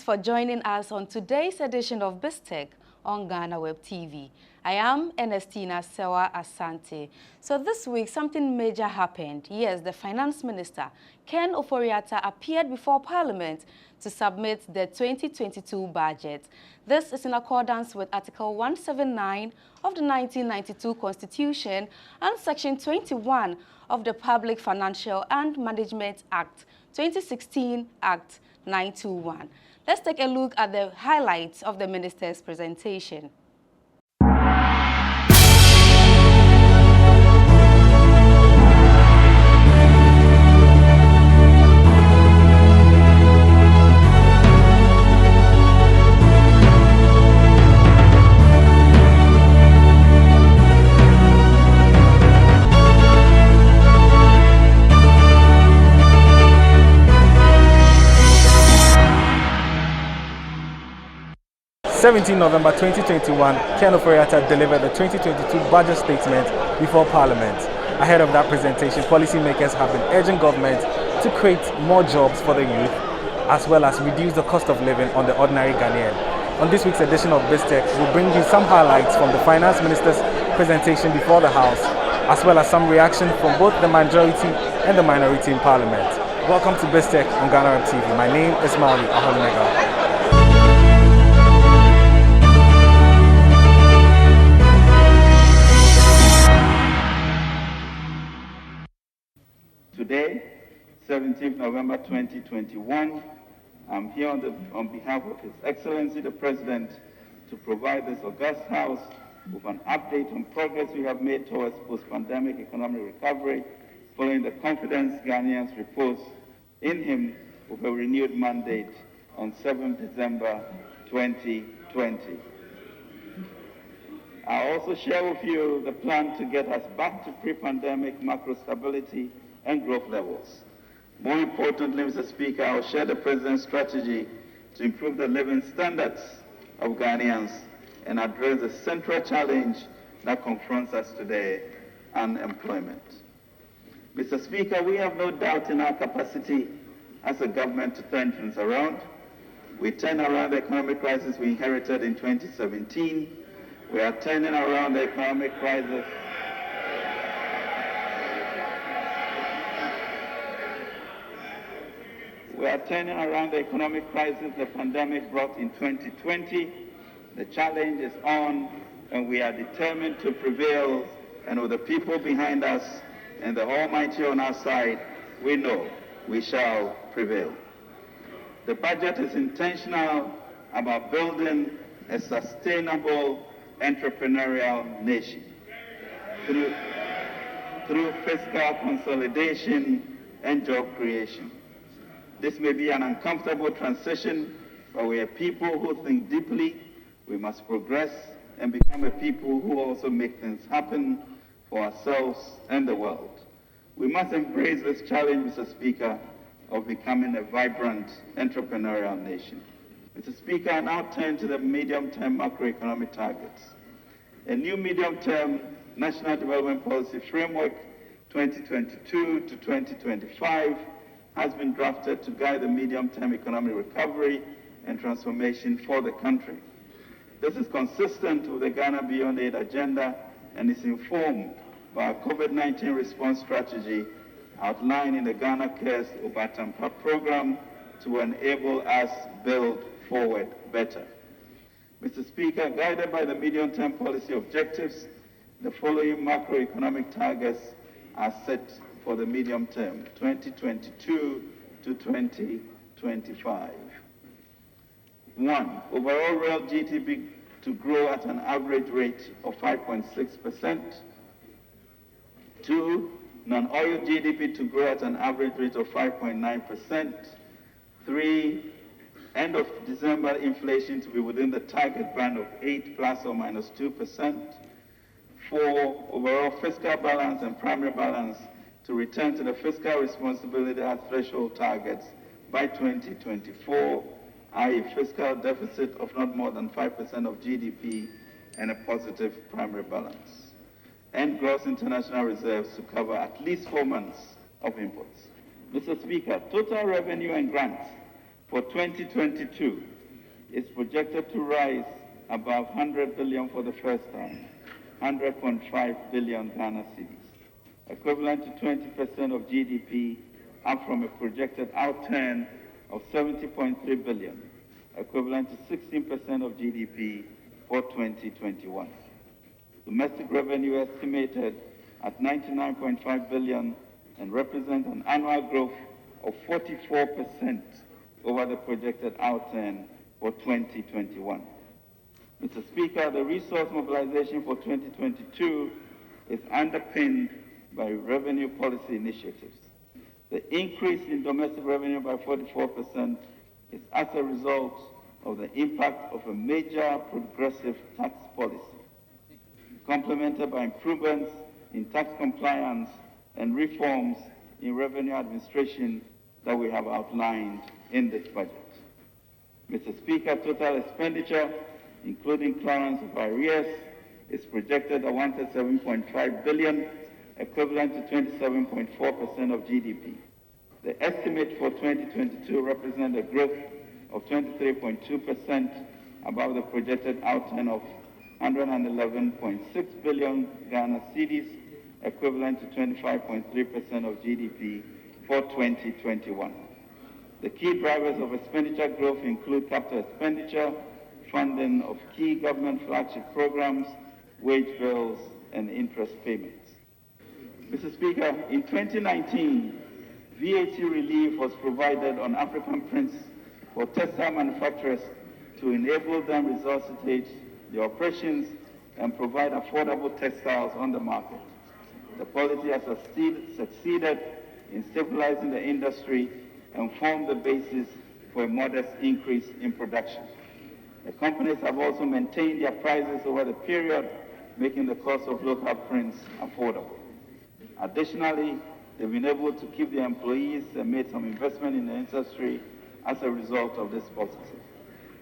for joining us on today's edition of BizTech on Ghana Web TV. I am Ernestina Sewa Asante. So this week, something major happened. Yes, the Finance Minister, Ken Ofori-Atta, appeared before Parliament to submit the 2022 budget. This is in accordance with Article 179 of the 1992 Constitution and Section 21 of the Public Financial and Management Act, 2016 Act 921. Let's take a look at the highlights of the minister's presentation. November 2021, Ken Ofori-Atta delivered the 2022 budget statement before Parliament. Ahead of that presentation, policymakers have been urging government to create more jobs for the youth, as well as reduce the cost of living on the ordinary Ghanaian. On this week's edition of BizTech, we'll bring you some highlights from the Finance Minister's presentation before the House, as well as some reaction from both the majority and the minority in Parliament. Welcome to BizTech on Ghana Web TV. My name is Mauli Aholimega. Today, 17th November 2021, I'm here on behalf of His Excellency the President to provide this august House with an update on progress we have made towards post-pandemic economic recovery following the confidence Ghanaians repose in him with a renewed mandate on 7th December 2020. I'll also share with you the plan to get us back to pre-pandemic macro stability and growth levels. More importantly, Mr. Speaker, I will share the President's strategy to improve the living standards of Ghanaians and address the central challenge that confronts us today, unemployment. Mr. Speaker, we have no doubt in our capacity as a government to turn things around. We turned around the economic crisis we inherited in 2017. We are turning around the economic crisis the pandemic brought in 2020. The challenge is on, and we are determined to prevail. And with the people behind us and the Almighty on our side, we know we shall prevail. The budget is intentional about building a sustainable entrepreneurial nation through fiscal consolidation and job creation. This may be an uncomfortable transition, but we are people who think deeply. We must progress and become a people who also make things happen for ourselves and the world. We must embrace this challenge, Mr. Speaker, of becoming a vibrant entrepreneurial nation. Mr. Speaker, I now turn to the medium-term macroeconomic targets. A new medium-term National Development Policy Framework 2022 to 2025 has been drafted to guide the medium-term economic recovery and transformation for the country. This is consistent with the Ghana Beyond Aid agenda and is informed by our COVID-19 response strategy outlined in the Ghana Cares Obatampa program to enable us build forward better. Mr. Speaker, guided by the medium-term policy objectives, the following macroeconomic targets are set for the medium term, 2022 to 2025. 1. Overall real GDP to grow at an average rate of 5.6%. 2. Non-oil GDP to grow at an average rate of 5.9%. 3. End of December inflation to be within the target band of 8 plus or minus 2%. 4. Overall fiscal balance and primary balance to return to the fiscal responsibility at threshold targets by 2024, i.e. fiscal deficit of not more than 5% of GDP and a positive primary balance. And gross international reserves to cover at least 4 months of imports. Mr. Speaker, total revenue and grants for 2022 is projected to rise above 100 billion for the first time, 100.5 billion Ghana cedis, equivalent to 20% of GDP, up from a projected outturn of 70.3 billion, equivalent to 16% of GDP for 2021. Domestic revenue estimated at 99.5 billion and represents an annual growth of 44% over the projected outturn for 2021. Mr. Speaker, the resource mobilization for 2022 is underpinned by revenue policy initiatives. The increase in domestic revenue by 44% is as a result of the impact of a major progressive tax policy, complemented by improvements in tax compliance and reforms in revenue administration that we have outlined in this budget. Mr. Speaker, total expenditure, including clearance of arrears, is projected at 137.5 billion, equivalent to 27.4% of GDP. The estimate for 2022 represents a growth of 23.2% above the projected outturn of 111.6 billion Ghana cedis, equivalent to 25.3% of GDP for 2021. The key drivers of expenditure growth include capital expenditure, funding of key government flagship programs, wage bills, and interest payments. Mr. Speaker, in 2019, VAT relief was provided on African prints for textile manufacturers to enable them resuscitate their operations and provide affordable textiles on the market. The policy has succeeded in stabilizing the industry and formed the basis for a modest increase in production. The companies have also maintained their prices over the period, making the cost of local prints affordable. Additionally, they've been able to keep their employees and made some investment in the industry as a result of this policy.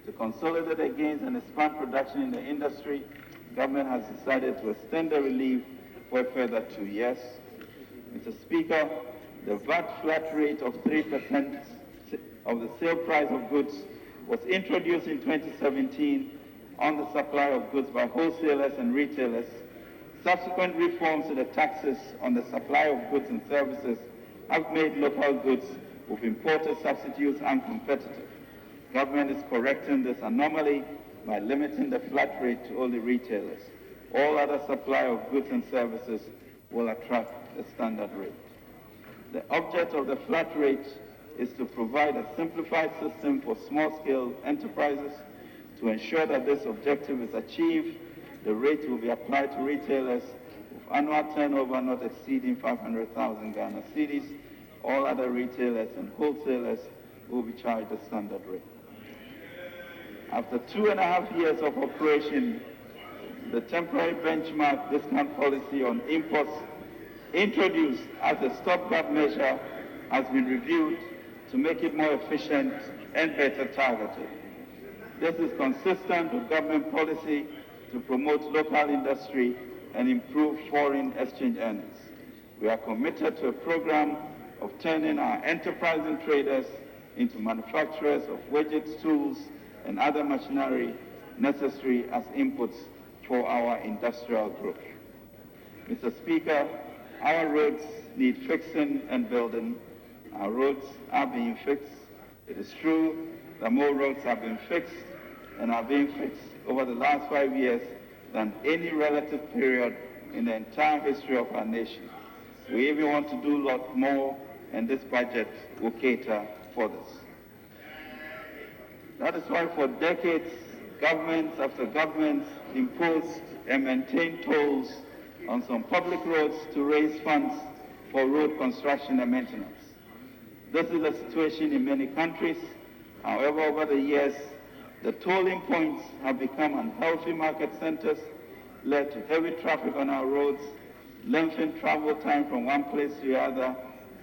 To consolidate the gains and expand production in the industry, government has decided to extend the relief for a further 2 years. Mr. Speaker, the VAT flat rate of 3% of the sale price of goods was introduced in 2017 on the supply of goods by wholesalers and retailers. Subsequent reforms to the taxes on the supply of goods and services have made local goods with imported substitutes uncompetitive. Government is correcting this anomaly by limiting the flat rate to only retailers. All other supply of goods and services will attract a standard rate. The object of the flat rate is to provide a simplified system for small-scale enterprises. To ensure that this objective is achieved, the rate will be applied to retailers with annual turnover not exceeding 500,000 Ghana cedis. All other retailers and wholesalers will be charged a standard rate. After 2.5 years of operation, the temporary benchmark discount policy on imports introduced as a stopgap measure has been reviewed to make it more efficient and better targeted. This is consistent with government policy to promote local industry and improve foreign exchange earnings. We are committed to a program of turning our enterprising traders into manufacturers of widgets, tools, and other machinery necessary as inputs for our industrial growth. Mr. Speaker, our roads need fixing and building. Our roads are being fixed. It is true that more roads have been fixed and are being fixed over the last 5 years than any relative period in the entire history of our nation. We even want to do a lot more, and this budget will cater for this. That is why for decades, governments after governments imposed and maintained tolls on some public roads to raise funds for road construction and maintenance. This is the situation in many countries. However, over the years, the tolling points have become unhealthy market centers, led to heavy traffic on our roads, lengthened travel time from one place to the other,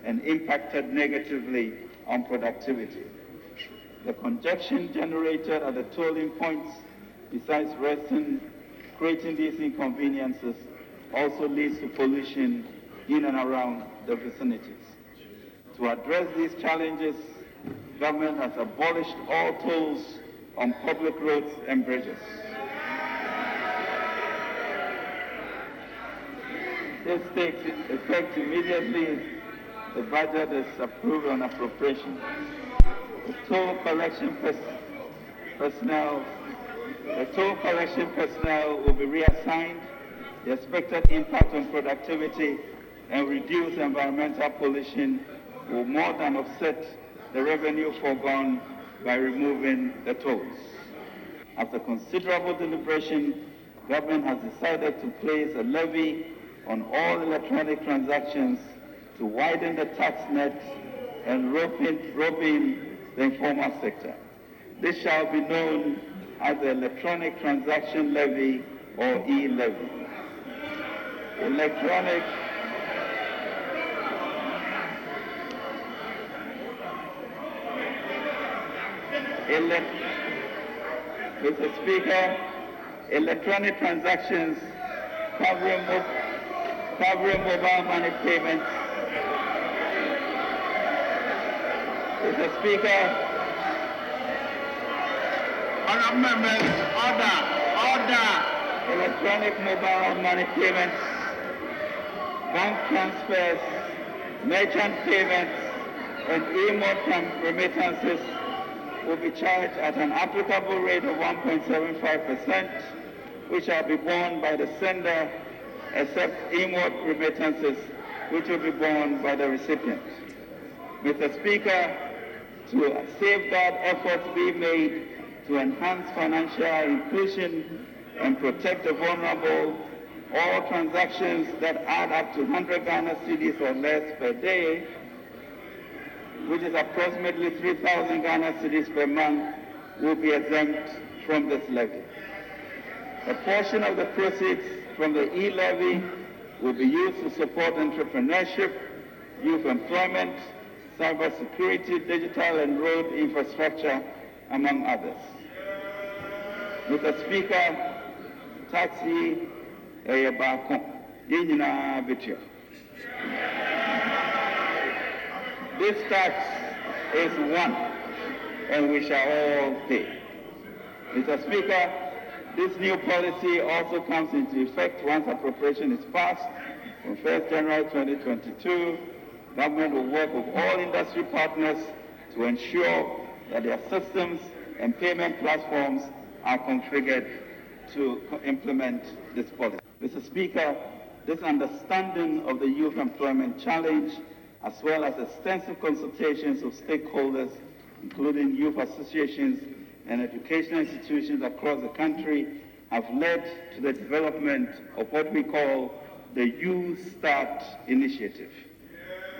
and impacted negatively on productivity. The congestion generated at the tolling points, besides creating these inconveniences, also leads to pollution in and around the vicinities. To address these challenges, government has abolished all tolls on public roads and bridges. This takes effect immediately the budget is approved on appropriation. The toll collection personnel will be reassigned. The expected impact on productivity and reduce environmental pollution will more than offset the revenue foregone by removing the tolls. After considerable deliberation, government has decided to place a levy on all electronic transactions to widen the tax net and rope in the informal sector. This shall be known as the Electronic Transaction Levy or e-levy. Mr. Speaker, electronic transactions covering mobile money payments. Mr. Speaker, honourable members, order. Electronic mobile money payments, bank transfers, merchant payments, and e-mode remittances will be charged at an applicable rate of 1.75%, which shall be borne by the sender, except e-mode remittances, which will be borne by the recipient. Mr. Speaker, to safeguard efforts being made to enhance financial inclusion and protect the vulnerable, all transactions that add up to 100 Ghana cedis or less per day, which is approximately 3,000 Ghana cedis per month, will be exempt from this levy. A portion of the proceeds from the e-levy will be used to support entrepreneurship, youth employment, cybersecurity, digital and road infrastructure, among others. Mr. Speaker, taxi baako yɛn nyinaa bɛtua. This tax is one, and we shall all pay. Mr. Speaker, this new policy also comes into effect once appropriation is passed on 1st January 2022. Government will work with all industry partners to ensure that their systems and payment platforms are configured to implement this policy. Mr. Speaker, this understanding of the youth employment challenge, as well as extensive consultations of stakeholders, including youth associations and educational institutions across the country, have led to the development of what we call the Youth Start Initiative.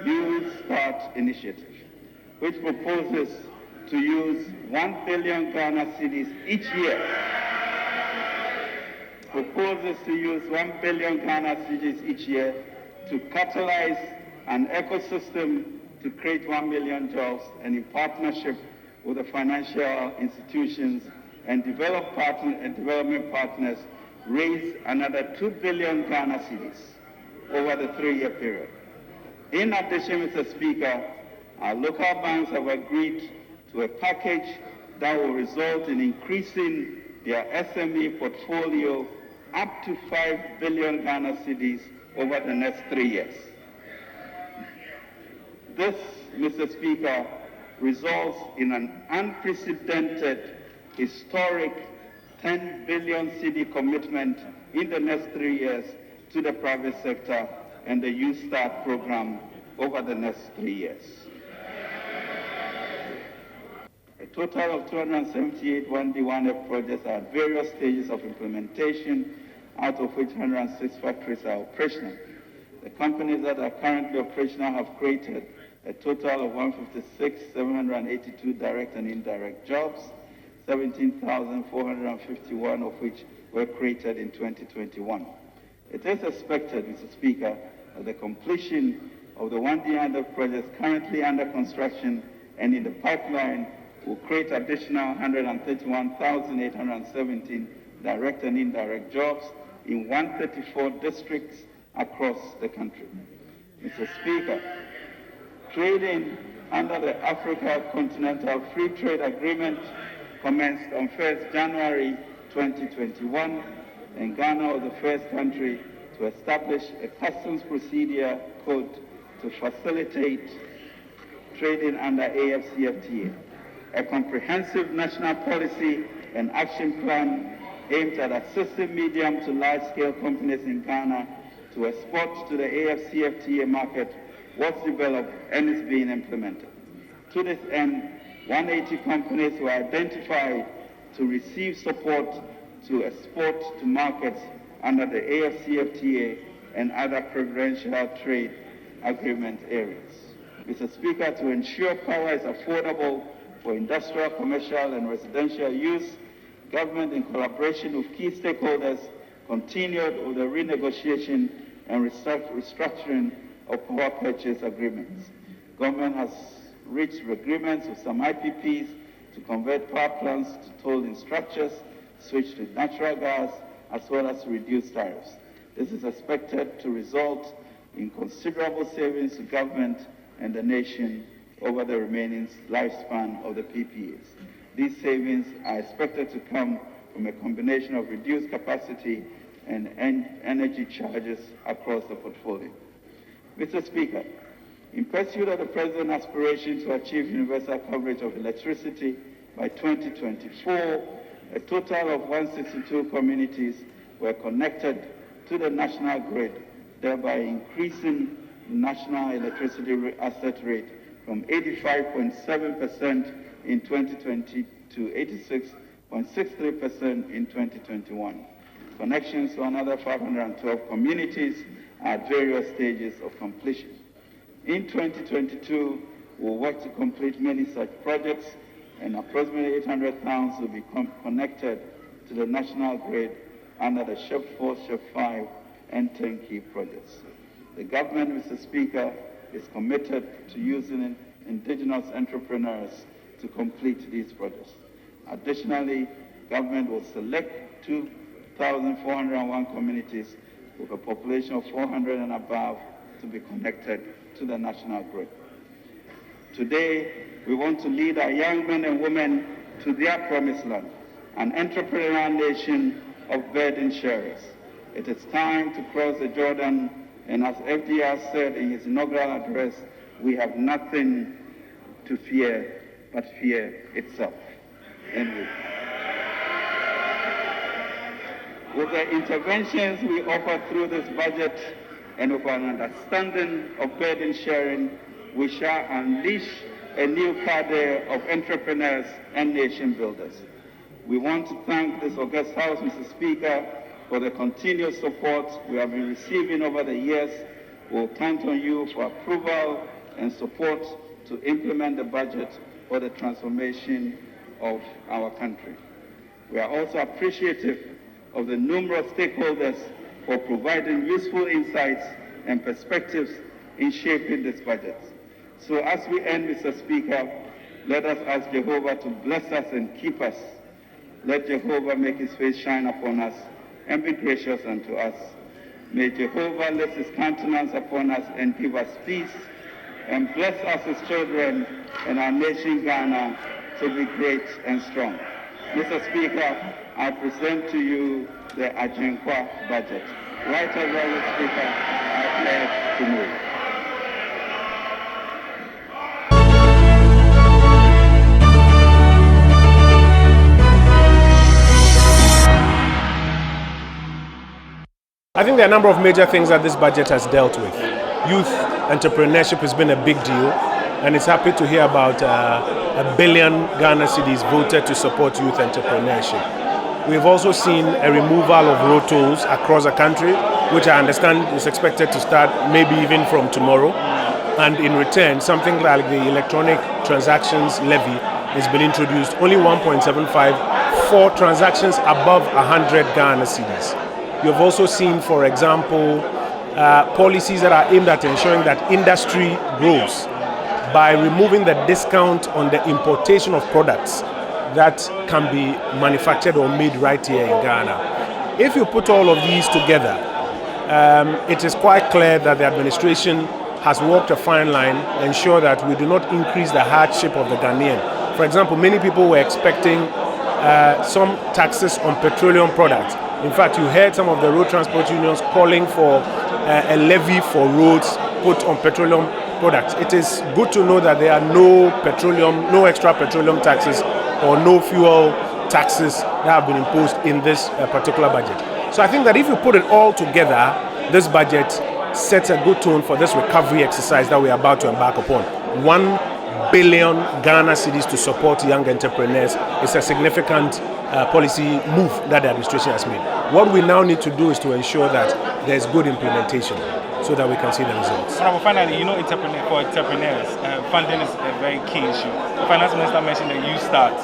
Youth Start Initiative, which proposes to use 1 billion Ghana cedis each year. Proposes to use 1 billion Ghana cedis each year to catalyze an ecosystem to create 1 million jobs, and in partnership with the financial institutions and development partners, raise another 2 billion Ghana cedis over the 3-year period. In addition, Mr. Speaker, our local banks have agreed to a package that will result in increasing their SME portfolio up to 5 billion Ghana cedis over the next 3 years. This, Mr. Speaker, results in an unprecedented, historic 10 billion cedi commitment in the next 3 years to the private sector and the Youth Start program over the next 3 years. A total of 278 1D1F projects are at various stages of implementation, out of which 106 factories are operational. The companies that are currently operational have created a total of 156,782 direct and indirect jobs, 17,451 of which were created in 2021. It is expected, Mr. Speaker, that the completion of the 1D1F projects currently under construction and in the pipeline will create additional 131,817 direct and indirect jobs in 134 districts across the country. Mr. Speaker, trading under the Africa Continental Free Trade Agreement commenced on 1st January 2021, and Ghana was the first country to establish a customs procedure code to facilitate trading under AFCFTA, a comprehensive national policy and action plan aimed at assisting medium to large-scale companies in Ghana to export to the AFCFTA market was developed and is being implemented. To this end, 180 companies were identified to receive support to export to markets under the AFCFTA and other preferential trade agreement areas. Mr. Speaker, to ensure power is affordable for industrial, commercial, and residential use, government, in collaboration with key stakeholders, continued with the renegotiation and restructuring of power purchase agreements. Government has reached agreements with some IPPs to convert power plants to tolling structures, switch to natural gas, as well as reduce tariffs. This is expected to result in considerable savings to government and the nation over the remaining lifespan of the PPAs. These savings are expected to come from a combination of reduced capacity and energy charges across the portfolio. Mr. Speaker, in pursuit of the President's aspiration to achieve universal coverage of electricity by 2024, a total of 162 communities were connected to the national grid, thereby increasing the national electricity asset rate from 85.7% in 2020 to 86.63% in 2021. Connections to another 512 communities are at various stages of completion. In 2022, we'll work to complete many such projects, and approximately 800 towns will be connected to the national grid under the SHIP 4, SHIP 5, and turnkey projects. The government, Mr. Speaker, is committed to using indigenous entrepreneurs to complete these projects. Additionally, government will select 2,401 communities with a population of 400 and above to be connected to the national grid. Today, we want to lead our young men and women to their promised land, an entrepreneurial nation of burden sharers. It is time to cross the Jordan, and as FDR said in his inaugural address, we have nothing to fear but fear itself. End. With the interventions we offer through this budget and with an understanding of burden sharing, we shall unleash a new cadre of entrepreneurs and nation builders. We want to thank this august House, Mr. Speaker, for the continued support we have been receiving over the years. We will count on you for approval and support to implement the budget for the transformation of our country. We are also appreciative of the numerous stakeholders for providing useful insights and perspectives in shaping this budget. So as we end, Mr. Speaker, let us ask Jehovah to bless us and keep us. Let Jehovah make his face shine upon us and be gracious unto us. May Jehovah lift his countenance upon us and give us peace, and bless us as children and our nation Ghana to be great and strong. Mr. Speaker, I present to you the Ajinkwa budget. Right Honorable Speaker, I pledge to move. I think there are a number of major things that this budget has dealt with. Youth entrepreneurship has been a big deal, and it's happy to hear about $1 billion Ghana cedis voted to support youth entrepreneurship. We've also seen a removal of road tolls across the country, which I understand is expected to start maybe even from tomorrow. And in return, something like the electronic transactions levy has been introduced, only 1.75 for transactions above 100 Ghana cedis. You've also seen, for example, policies that are aimed at ensuring that industry grows by removing the discount on the importation of products that can be manufactured or made right here in Ghana. If you put all of these together, it is quite clear that the administration has walked a fine line to ensure that we do not increase the hardship of the Ghanaian. For example, many people were expecting some taxes on petroleum products. In fact, you heard some of the road transport unions calling for a levy for roads put on petroleum products. It is good to know that there are no extra petroleum taxes or no fuel taxes that have been imposed in this particular budget. So I think that if you put it all together, this budget sets a good tone for this recovery exercise that we are about to embark upon. 1 billion Ghana cedis to support young entrepreneurs is a significant policy move that the administration has made. What we now need to do is to ensure that there's good implementation so that we can see the results. Well, finally, for entrepreneurs, funding is a very key issue. The finance minister mentioned the Youth Start.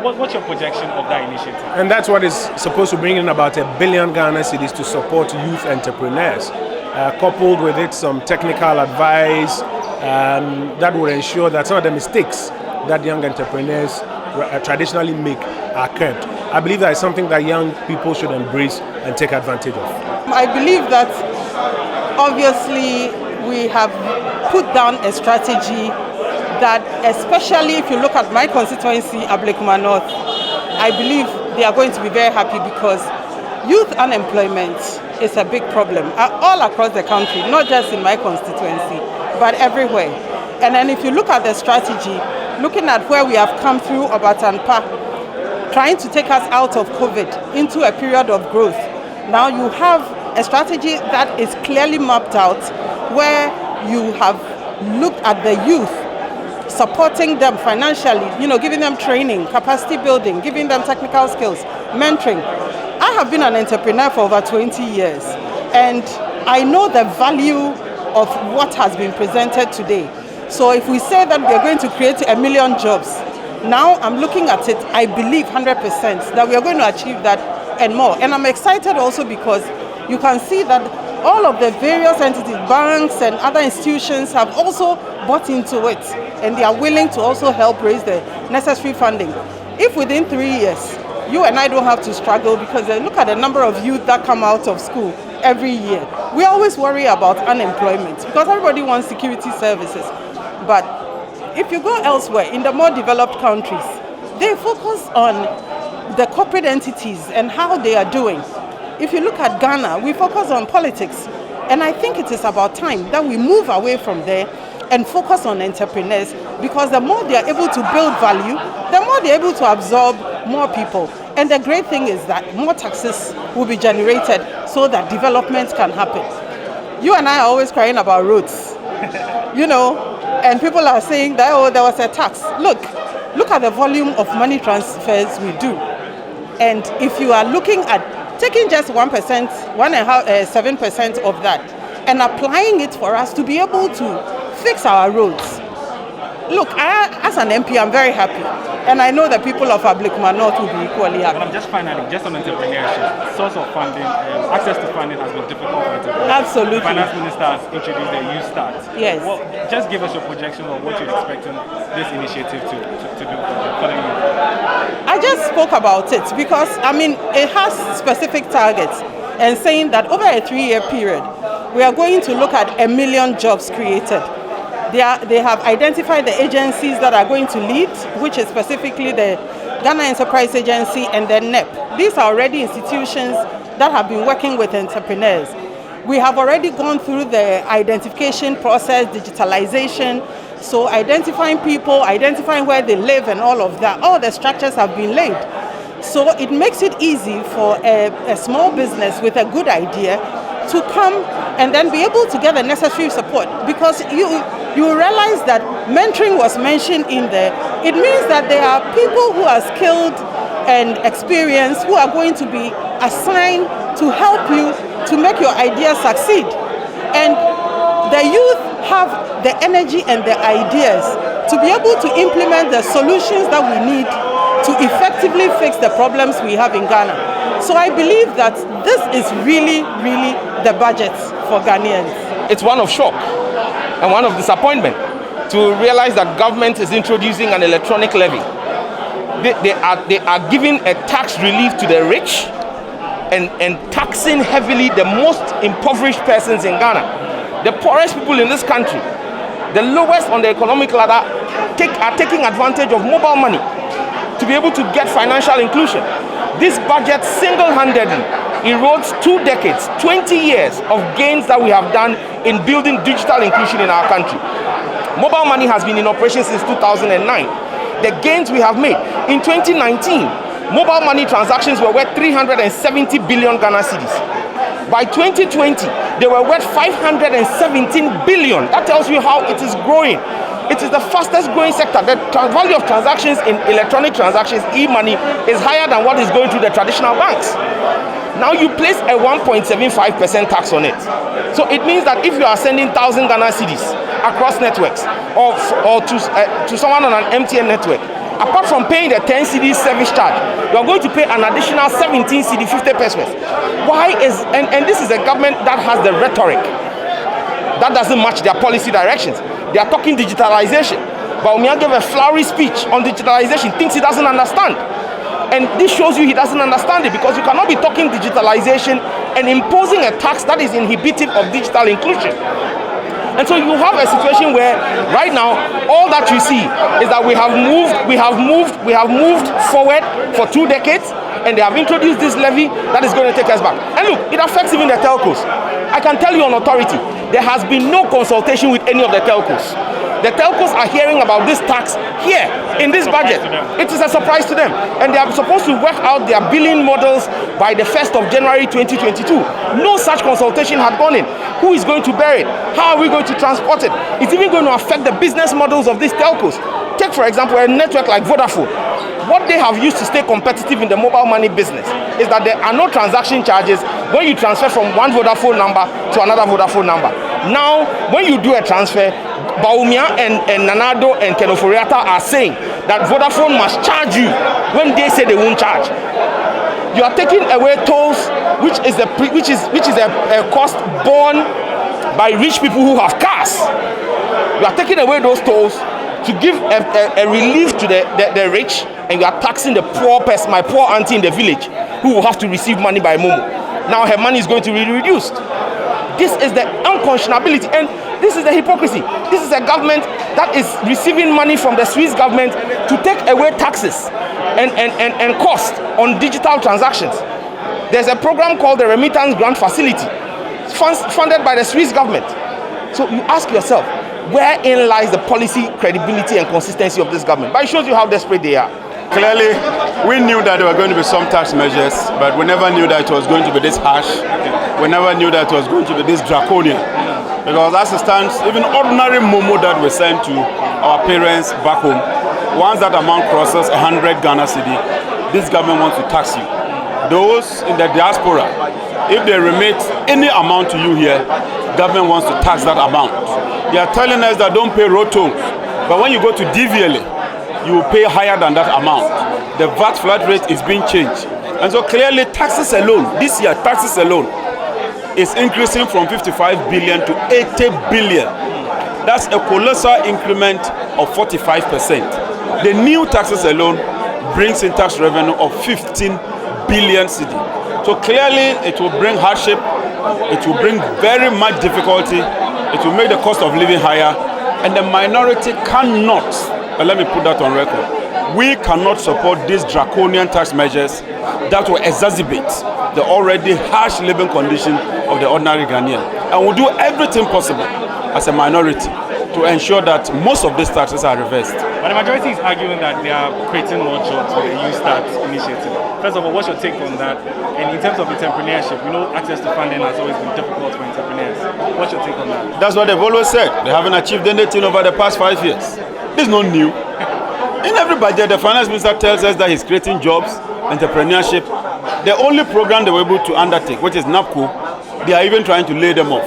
What's your projection of that initiative? And that's what is supposed to bring in about 1 billion Ghana cedis to support youth entrepreneurs. Coupled with it some technical advice that will ensure that some of the mistakes that young entrepreneurs traditionally make are curbed. I believe that is something that young people should embrace and take advantage of. I believe that obviously we have put down a strategy that, especially if you look at my constituency, Ablekuma North, I believe they are going to be very happy because youth unemployment is a big problem all across the country, not just in my constituency, but everywhere. And then if you look at the strategy, looking at where we have come through Obatampa, trying to take us out of COVID into a period of growth, now you have a strategy that is clearly mapped out where you have looked at the youth, supporting them financially, giving them training, capacity building, giving them technical skills, mentoring. I have been an entrepreneur for over 20 years, and I know the value of what has been presented today. So if we say that we are going to create 1 million jobs, now I'm looking at it, I believe 100% that we are going to achieve that and more. And I'm excited also because you can see that all of the various entities, banks and other institutions have also bought into it, and they are willing to also help raise the necessary funding. If within 3 years, you and I don't have to struggle, because look at the number of youth that come out of school every year. We always worry about unemployment because everybody wants security services. But if you go elsewhere, in the more developed countries, they focus on the corporate entities and how they are doing. If you look at Ghana, we focus on politics. And I think it is about time that we move away from there and focus on entrepreneurs, because the more they are able to build value, the more they are able to absorb more people. And the great thing is that more taxes will be generated so that development can happen. You and I are always crying about roads, and people are saying that, oh, there was a tax. Look at the volume of money transfers we do. And if you are looking at taking just 1%, 7% of that, and applying it for us to be able to fix our roads. Look, as an MP, I'm very happy. And I know the people of Ablekuma North will be equally happy. But I'm just finally, just on entrepreneurship, source of funding, access to funding has been difficult for entrepreneurs. Absolutely. The finance minister has introduced the Youth Start. Yes. Just give us your projection of what you're expecting this initiative to do for the youth. I just spoke about it because, it has specific targets, and saying that over a 3-year period, we are going to look at 1 million jobs created. They have identified the agencies that are going to lead, which is specifically the Ghana Enterprise Agency and the NEP. These are already institutions that have been working with entrepreneurs. We have already gone through the identification process, digitalization, so identifying people, identifying where they live and all of that. All the structures have been laid. So it makes it easy for a small business with a good idea to come and then be able to get the necessary support, because you realize that mentoring was mentioned in there. It means that there are people who are skilled and experienced who are going to be assigned to help you to make your idea succeed. And the youth have the energy and the ideas to be able to implement the solutions that we need to effectively fix the problems we have in Ghana. So I believe that this is really, really the budget for Ghanaians. It's one of shock and one of disappointment to realize that government is introducing an electronic levy. They are giving a tax relief to the rich and taxing heavily the most impoverished persons in Ghana. The poorest people in this country, the lowest on the economic ladder, are taking advantage of mobile money. to be able to get financial inclusion. This budget single-handedly erodes 2 decades, 20 years of gains that we have done in building digital inclusion in our country. Mobile money has been in operation since 2009. The gains we have made. In 2019, mobile money transactions were worth 370 billion Ghana cedis. By 2020, they were worth 517 billion. That tells you how it is growing. It is the fastest growing sector. The value of transactions in electronic transactions, e-money, is higher than what is going through the traditional banks. Now you place a 1.75% tax on it. So it means that if you are sending 1,000 Ghana cedis across networks or to someone on an MTN network, apart from paying the 10 cedi service charge, you are going to pay an additional 17 cedi 50 pesos. Why is, and this is a government that has the rhetoric that doesn't match their policy directions. They are talking digitalization. But Umia gave a flowery speech on digitalization, things he doesn't understand. And this shows you he doesn't understand it, because you cannot be talking digitalization and imposing a tax that is inhibitive of digital inclusion. And so you have a situation where right now all that you see is that we have moved forward for 2 decades, and they have introduced this levy that is going to take us back. And look, it affects even the telcos. I can tell you on authority, there has been no consultation with any of the telcos. The telcos are hearing about this tax here in this budget. It is a surprise to them. And they are supposed to work out their billing models by the 1st of January 2022. No such consultation had gone in. Who is going to bear it? How are we going to transport it? It's even going to affect the business models of these telcos. Take, for example, a network like Vodafone. What they have used to stay competitive in the mobile money business is that there are no transaction charges when you transfer from one Vodafone number to another Vodafone number. Now, when you do a transfer, Baumia and Nanado and Ofori-Atta are saying that Vodafone must charge you when they say they won't charge. You are taking away tolls, which is a cost borne by rich people who have cars. You are taking away those tolls to give a relief to the rich, and you are taxing the poor person, my poor auntie in the village, who will have to receive money by Momo. Now her money is going to be reduced. This is the unconscionability, and this is the hypocrisy. This is a government that is receiving money from the Swiss government to take away taxes and cost on digital transactions. There's a program called the Remittance Grant Facility, funded by the Swiss government. So you ask yourself, wherein lies the policy credibility and consistency of this government? But it shows you how desperate they are. Clearly, we knew that there were going to be some tax measures, but we never knew that it was going to be this harsh. We never knew that it was going to be this draconian. Because as it stands, even ordinary Momo that we send to our parents back home, once that amount crosses 100 Ghana cedi, this government wants to tax you. Those in the diaspora, if they remit any amount to you here, government wants to tax that amount. They are telling us that don't pay road tolls, but when you go to DVLA, you will pay higher than that amount. The VAT flat rate is being changed. And so clearly taxes alone, this year taxes alone, is increasing from 55 billion to 80 billion. That's a colossal increment of 45%. The new taxes alone brings in tax revenue of 15 billion cedi. So clearly it will bring hardship, it will bring very much difficulty, it will make the cost of living higher, and the minority cannot, let me put that on record, we cannot support these draconian tax measures that will exacerbate the already harsh living condition of the ordinary Ghanaian. And we'll do everything possible as a minority to ensure that most of these taxes are reversed. But the majority is arguing that they are creating more jobs with the Use That initiative. First of all, what's your take on that? And in terms of entrepreneurship, we know access to funding has always been difficult for entrepreneurs. What's your take on that? That's what they've always said. They haven't achieved anything over the past 5 years. This is not new. In every budget, the finance minister tells us that he's creating jobs, entrepreneurship. The only program they were able to undertake, which is NAPCO, they are even trying to lay them off.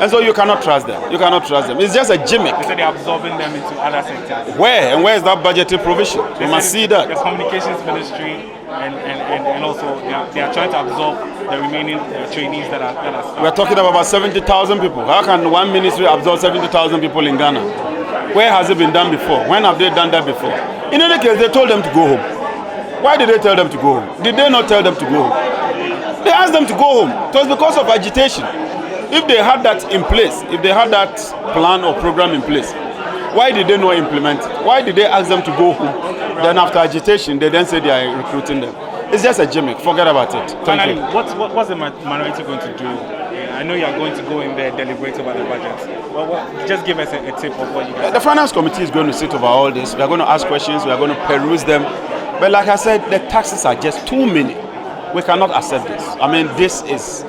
And so you cannot trust them. You cannot trust them. It's just a gimmick. They said they're absorbing them into other sectors. Where? And where is that budgetary provision? You must see that. The communications ministry and also they are trying to absorb the remaining trainees that are staff. We're talking about 70,000 people. How can one ministry absorb 70,000 people in Ghana? Where has it been done before? When have they done that before? In any case, they told them to go home. Why did they tell them to go home? Did they not tell them to go home? They asked them to go home. It was because of agitation. If they had that in place, if they had that plan or program in place, Why did they not implement it? Why did they ask them to go home? Then after agitation, they then say they are recruiting them. It's just a gimmick. Forget about it. Finally, what's the minority going to do? I know you are going to go in there, deliberate over the budget. Just give us a tip of what you guys. The finance committee is going to sit over all this. We are going to ask questions. We are going to peruse them. But like I said, the taxes are just too many. We cannot accept this. I mean, this is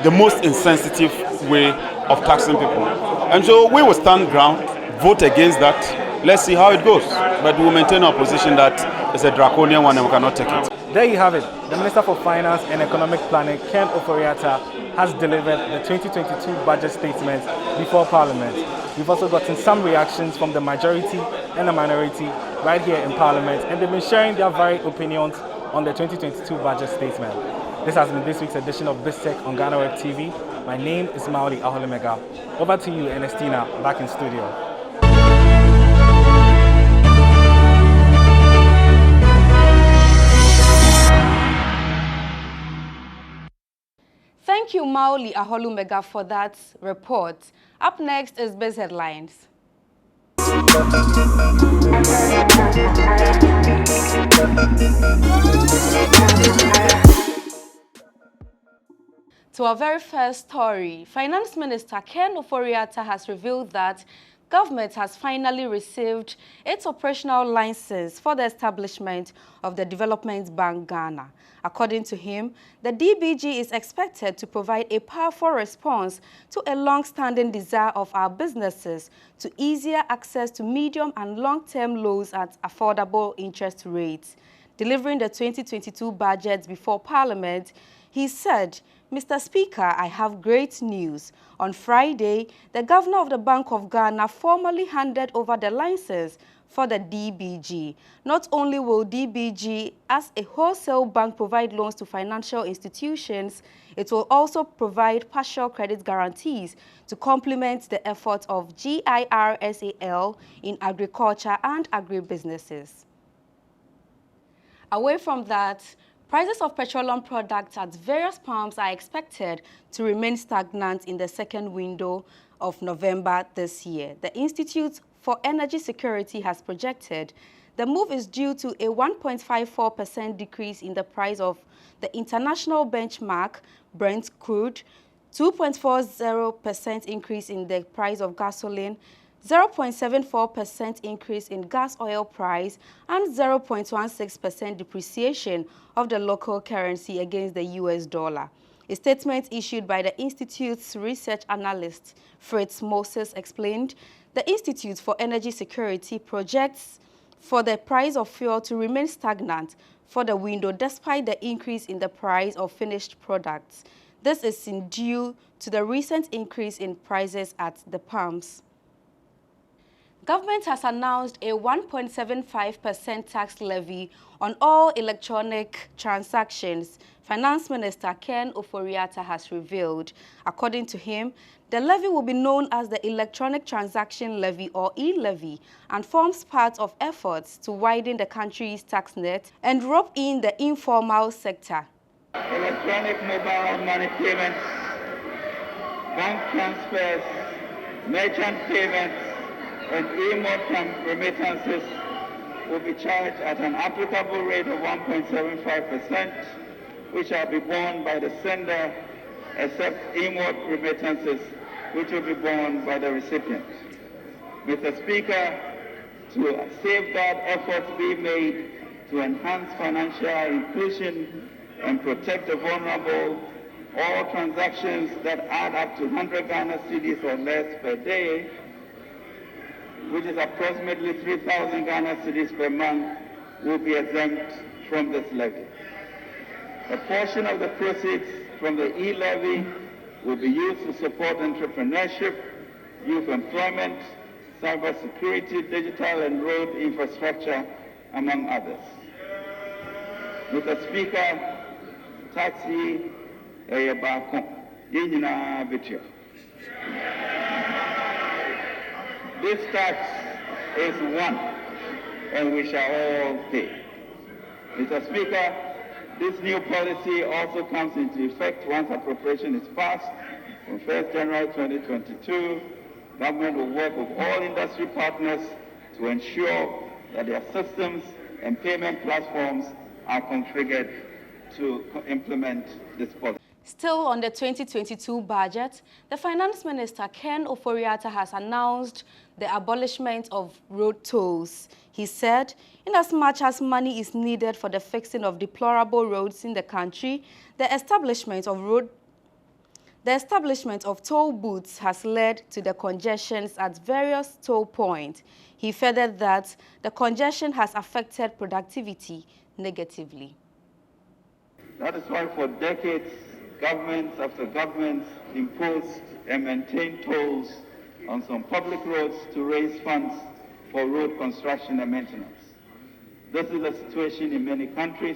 the most insensitive way of taxing people. And so we will stand ground, vote against that. Let's see how it goes. But we will maintain our position that it's a draconian one and we cannot take it. There you have it. The Minister for Finance and Economic Planning, Ken Ofori-Atta, has delivered the 2022 budget statement before Parliament. We've also gotten some reactions from the majority and the minority right here in Parliament, and they've been sharing their varied opinions on the 2022 budget statement. This has been this week's edition of BizTech on Ghana Web TV. My name is Ofori-Atta. Over to you, Ernestina, back in studio. Thank you, Ofori-Atta, for that report. Up next is Biz Headlines. To our very first story, Finance Minister Ken Ofori-Atta has revealed that government has finally received its operational license for the establishment of the Development Bank Ghana. According to him, the DBG is expected to provide a powerful response to a long-standing desire of our businesses to easier access to medium and long-term loans at affordable interest rates. Delivering the 2022 budget before Parliament, he said, "Mr. Speaker, I have great news. On Friday, the Governor of the Bank of Ghana formally handed over the license for the DBG. Not only will DBG as a wholesale bank provide loans to financial institutions, it will also provide partial credit guarantees to complement the efforts of GIRSAL in agriculture and agribusinesses." Away from that, prices of petroleum products at various pumps are expected to remain stagnant in the second window of November this year. The Institute for Energy Security has projected the move is due to a 1.54% decrease in the price of the international benchmark Brent crude, 2.40% increase in the price of gasoline, 0.74% increase in gas oil price, and 0.16% depreciation of the local currency against the US dollar. A statement issued by the Institute's research analyst, Fritz Moses, explained the Institute for Energy Security projects for the price of fuel to remain stagnant for the window despite the increase in the price of finished products. This is due to the recent increase in prices at the pumps. Government has announced a 1.75% tax levy on all electronic transactions, Finance Minister Ken Ofori-Atta has revealed. According to him, the levy will be known as the Electronic Transaction Levy or e-levy and forms part of efforts to widen the country's tax net and rope in the informal sector. Electronic mobile money payments, bank transfers, merchant payments, and e-mode remittances will be charged at an applicable rate of 1.75%, which shall be borne by the sender, except e-mode remittances, which will be borne by the recipient. Mr. Speaker, to safeguard efforts being made to enhance financial inclusion and protect the vulnerable, all transactions that add up to 100 Ghana cedis or less per day, which is approximately 3,000 Ghana cedis per month, will be exempt from this levy. A portion of the proceeds from the e-levy will be used to support entrepreneurship, youth employment, cybersecurity, digital and road infrastructure, among others. Mr. Speaker, taxi Eyabako, Yinina Bitia. This tax is one, and we shall all pay. Mr. Speaker, this new policy also comes into effect once appropriation is passed on 1st January 2022. Government will work with all industry partners to ensure that their systems and payment platforms are configured to implement this policy. Still on the 2022 budget, the Finance Minister, Ken Ofori-Atta, has announced the abolishment of road tolls. He said, inasmuch as money is needed for the fixing of deplorable roads in the country, the establishment of toll booths has led to the congestions at various toll points. He further that the congestion has affected productivity negatively. That is why for decades, governments after governments imposed and maintained tolls on some public roads to raise funds for road construction and maintenance. This is the situation in many countries.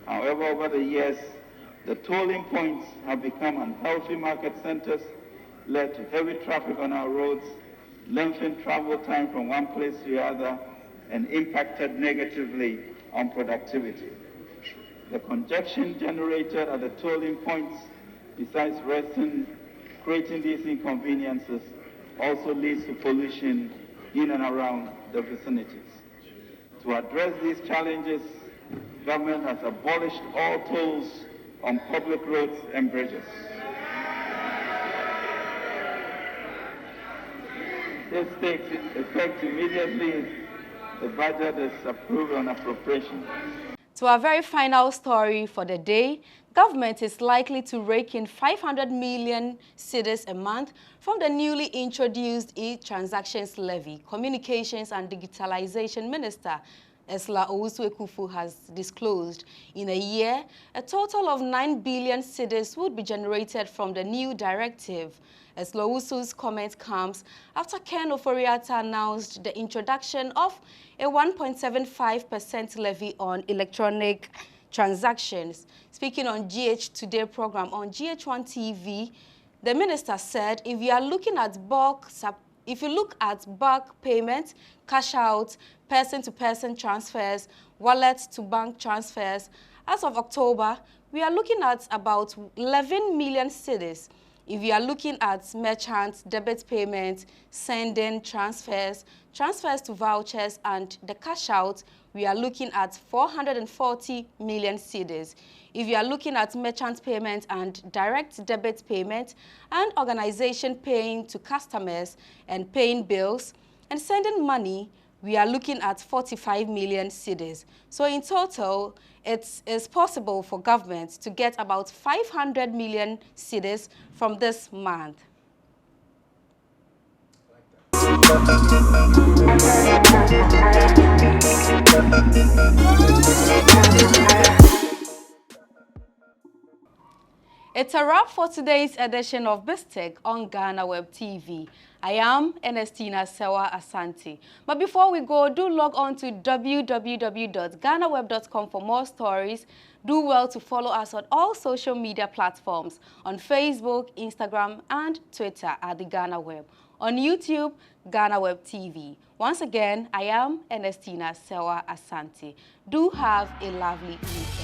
However, over the years, the tolling points have become unhealthy market centers, led to heavy traffic on our roads, lengthened travel time from one place to the other, and impacted negatively on productivity. The congestion generated at the tolling points, besides creating these inconveniences, also leads to pollution in and around the vicinities. To address these challenges, government has abolished all tolls on public roads and bridges. This takes effect immediately. The budget is approved on appropriation. To our very final story for the day, government is likely to rake in 500 million cedis a month from the newly introduced e-transactions levy. Communications and Digitalization Minister Esla Owusu-Ekufu has disclosed in a year, a total of 9 billion cedis would be generated from the new directive. Esla Owusu's comment comes after Ken Ofori-Atta announced the introduction of a 1.75% levy on electronic transactions. Speaking on GH Today program on GH1 TV, the minister said if you look at bulk payments, cash out, person-to-person transfers, wallet-to-bank transfers, as of October, we are looking at about 11 million cedis. If you are looking at merchant debit payments, sending transfers, transfers to vouchers, and the cash out, we are looking at 440 million cedis. If you are looking at merchant payments and direct debit payments and organization paying to customers and paying bills and sending money, we are looking at 45 million cedis. So in total, it is possible for government to get about 500 million cedis from this month. It's a wrap for today's edition of BizTech on Ghana Web TV. I am Ernestina Sewa Asante. But before we go, do log on to www.ghanaweb.com for more stories. Do well to follow us on all social media platforms on Facebook, Instagram, and Twitter at the Ghana Web. On YouTube, Ghana Web TV. Once again, I am Ernestina Sewa Asante. Do have a lovely week.